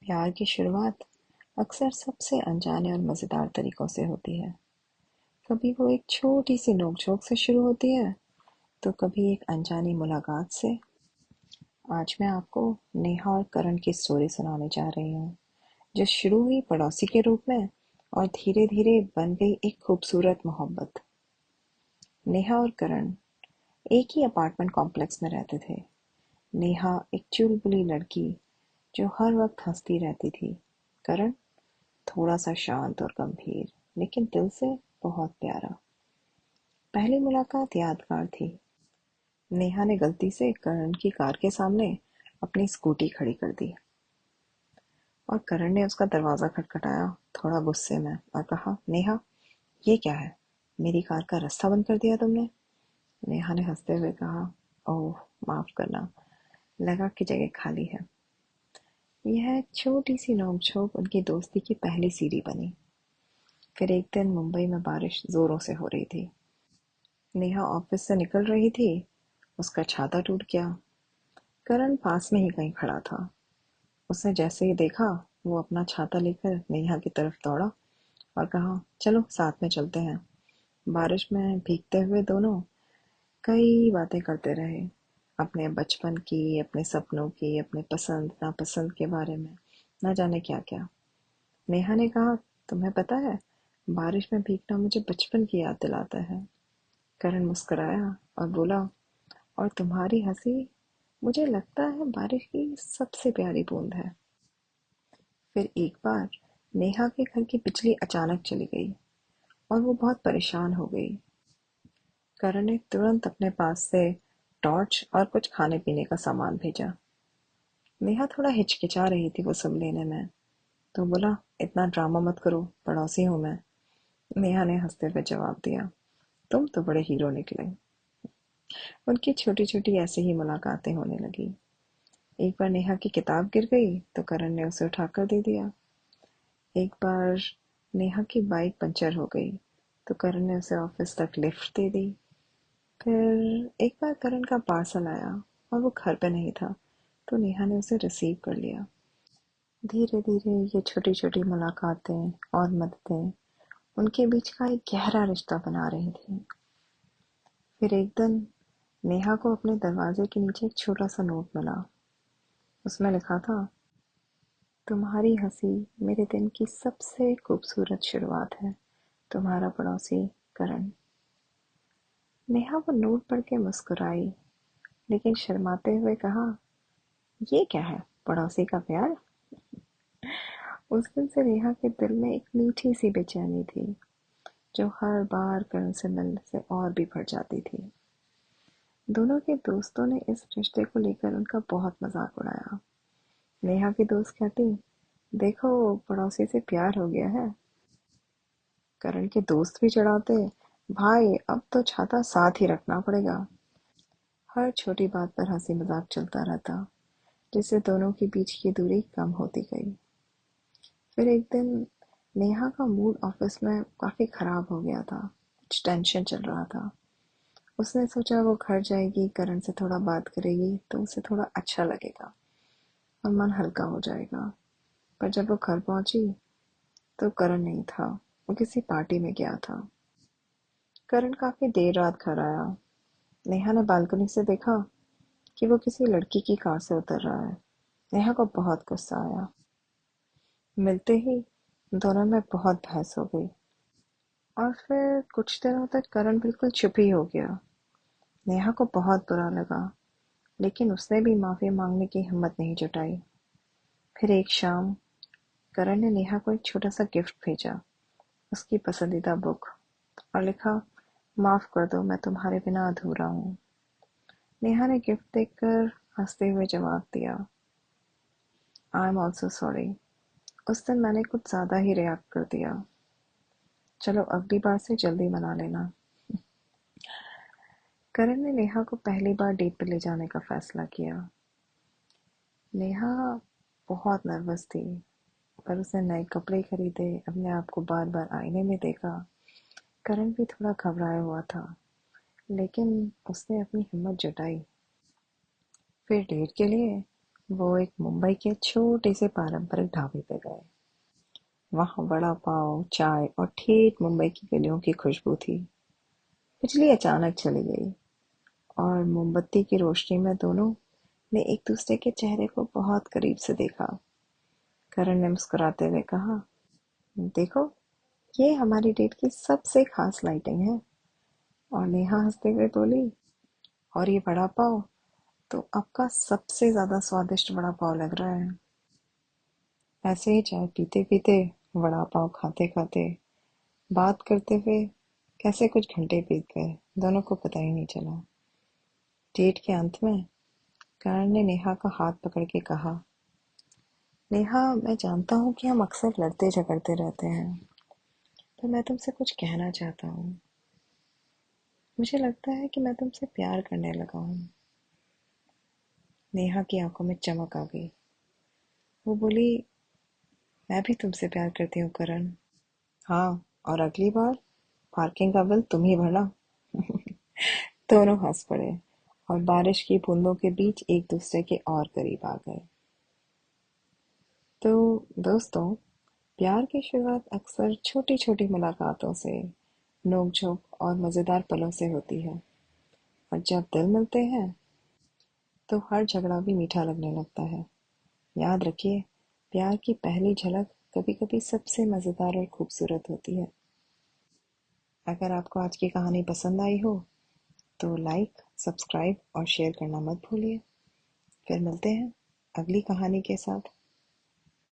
प्यार की शुरुआत अक्सर सबसे अनजाने और मज़ेदार तरीकों से होती है। कभी वो एक छोटी सी नोक-झोंक से शुरू होती है, तो कभी एक अनजानी मुलाकात से। आज मैं आपको नेहा और करण की स्टोरी सुनाने जा रही हूँ, जो शुरू हुई पड़ोसी के रूप में और धीरे-धीरे बन गई एक खूबसूरत मोहब्बत। नेहा और करण एक ही अपार्टमेंट कॉम्प्लेक्स में रहते थे। नेहा एक चुलबुली लड़की जो हर वक्त हंसती रहती थी। करण थोड़ा सा शांत और गंभीर, लेकिन दिल से बहुत प्यारा। पहली मुलाकात यादगार थी। नेहा ने गलती से करण की कार के सामने अपनी स्कूटी खड़ी कर दी और करण ने उसका दरवाजा खटखटाया, थोड़ा गुस्से में, और कहा, नेहा, ये क्या है? मेरी कार का रास्ता बंद कर दिया तुमने। नेहा ने हंसते हुए कहा, ओह, माफ करना, लगा कि जगह खाली है। यह छोटी सी नोक-झोंक उनकी दोस्ती की पहली सीढ़ी बनी। फिर एक दिन मुंबई में बारिश जोरों से हो रही थी। नेहा ऑफिस से निकल रही थी, उसका छाता टूट गया। करण पास में ही कहीं खड़ा था। उसने जैसे ही देखा, वो अपना छाता लेकर नेहा की तरफ दौड़ा और कहा, चलो साथ में चलते हैं। बारिश में भीगते हुए दोनों कई बातें करते रहे, अपने बचपन की, अपने सपनों की, अपने पसंद नापसंद के बारे में, न जाने क्या क्या। नेहा ने कहा, तुम्हें पता है, बारिश में भीगना मुझे बचपन की याद दिलाता है। करण मुस्कुराया और बोला, और तुम्हारी हंसी मुझे लगता है बारिश की सबसे प्यारी बूंद है। फिर एक बार नेहा के घर की बिजली अचानक चली गई और वो बहुत परेशान हो गई। करण ने तुरंत अपने पास से टॉर्च और कुछ खाने पीने का सामान भेजा। नेहा थोड़ा हिचकिचा रही थी वो सब लेने में, तो बोला, इतना ड्रामा मत करो, पड़ोसी हूँ मैं। नेहा ने हंसते हुए जवाब दिया, तुम तो बड़े हीरो निकले। उनकी छोटी छोटी ऐसे ही मुलाकातें होने लगी। एक बार नेहा की किताब गिर गई तो करण ने उसे उठाकर दे दिया। एक बार नेहा की बाइक पंचर हो गई तो करण ने उसे ऑफिस तक लिफ्ट दे दी। फिर एक बार करण का पार्सल आया और वो घर पे नहीं था, तो नेहा ने उसे रिसीव कर लिया। धीरे धीरे ये छोटी छोटी मुलाकातें और मददें उनके बीच का एक गहरा रिश्ता बना रही थी। फिर एक दिन नेहा को अपने दरवाजे के नीचे एक छोटा सा नोट मिला। उसमें लिखा था, तुम्हारी हंसी मेरे दिन की सबसे खूबसूरत शुरुआत है, तुम्हारा पड़ोसी करण। नेहा वो नोट पढ़ के मुस्कुराई, लेकिन शर्माते हुए कहा, ये क्या है, पड़ोसी का प्यार? उस दिन से नेहा के दिल में एक मीठी सी बेचैनी थी, जो हर बार करण से मिलने से और भी बढ़ जाती थी। दोनों के दोस्तों ने इस रिश्ते को लेकर उनका बहुत मजाक उड़ाया। नेहा की दोस्त कहती, देखो, पड़ोसी से प्यार हो गया है। करण के दोस्त भी चिढ़ाते, भाई अब तो छाता साथ ही रखना पड़ेगा। हर छोटी बात पर हंसी मजाक चलता रहता, जिससे दोनों के बीच की दूरी कम होती गई। फिर एक दिन नेहा का मूड ऑफिस में काफी खराब हो गया था, कुछ टेंशन चल रहा था। उसने सोचा वो घर जाएगी, करण से थोड़ा बात करेगी तो उसे थोड़ा अच्छा लगेगा और मन हल्का हो जाएगा। पर जब वो घर पहुंची तो करण नहीं था, वो किसी पार्टी में गया था। करण काफी देर रात घर आया। नेहा ने बालकनी से देखा कि वो किसी लड़की की कार से उतर रहा है। नेहा को बहुत गुस्सा आया। मिलते ही दोनों में बहुत बहस हो गई और फिर कुछ दिनों तक करण बिल्कुल चुप ही हो गया। नेहा को बहुत बुरा लगा, लेकिन उसने भी माफी मांगने की हिम्मत नहीं जुटाई। फिर एक शाम करण ने नेहा को एक छोटा सा गिफ्ट भेजा, उसकी पसंदीदा बुक, और लिखा, माफ कर दो, मैं तुम्हारे बिना अधूरा हूँ। नेहा ने गिफ्ट देखकर हंसते हुए जवाब दिया, आई एम ऑल्सो सॉरी। उस दिन मैंने कुछ ज्यादा ही रिएक्ट कर दिया। चलो अगली बार से जल्दी मना लेना। करण ने नेहा को पहली बार डेट पर ले जाने का फैसला किया। नेहा बहुत नर्वस थी, पर उसने नए कपड़े खरीदे, अपने आप को बार बार आईने में देखा। करण भी थोड़ा घबराया हुआ था, लेकिन उसने अपनी हिम्मत जुटाई। फिर डेट के लिए वो एक मुंबई के छोटे से पारंपरिक ढाबे पे गए। वहाँ वड़ा पाव, चाय और ठेठ मुंबई की गलियों की खुशबू थी। बिजली अचानक चली गई और मोमबत्ती की रोशनी में दोनों ने एक दूसरे के चेहरे को बहुत करीब से देखा। करण ने मुस्कुराते हुए कहा, देखो, ये हमारी डेट की सबसे खास लाइटिंग है। और नेहा हंसते हुए बोली, और ये वड़ा पाव तो आपका सबसे ज्यादा स्वादिष्ट वड़ा पाव लग रहा है। ऐसे ही चाय पीते पीते, वड़ा पाव खाते खाते, बात करते हुए कैसे कुछ घंटे बीत गए, दोनों को पता ही नहीं चला। डेट के अंत में करण ने नेहा का हाथ पकड़ के कहा, नेहा, मैं जानता हूँ कि हम अक्सर लड़ते झगड़ते रहते हैं, पर मैं तुमसे कुछ कहना चाहता हूँ। मुझे लगता है कि मैं तुमसे प्यार करने लगा हूँ। नेहा की आंखों में चमक आ गई। वो बोली, मैं भी तुमसे प्यार करती हूँ करण। हाँ, और अगली बार पार्किंग का बिल तुम ही भरना। दोनों हंस पड़े और बारिश की बूंदों के बीच एक दूसरे के और करीब आ गए। तो दोस्तों, प्यार की शुरुआत अक्सर छोटी छोटी मुलाकातों से, नोक-झोंक और मजेदार पलों से होती है। और जब दिल मिलते हैं तो हर झगड़ा भी मीठा लगने लगता है। याद रखिए, प्यार की पहली झलक कभी कभी सबसे मजेदार और खूबसूरत होती है। अगर आपको आज की कहानी पसंद आई हो तो लाइक, सब्सक्राइब और शेयर करना मत भूलिए। फिर मिलते हैं अगली कहानी के साथ।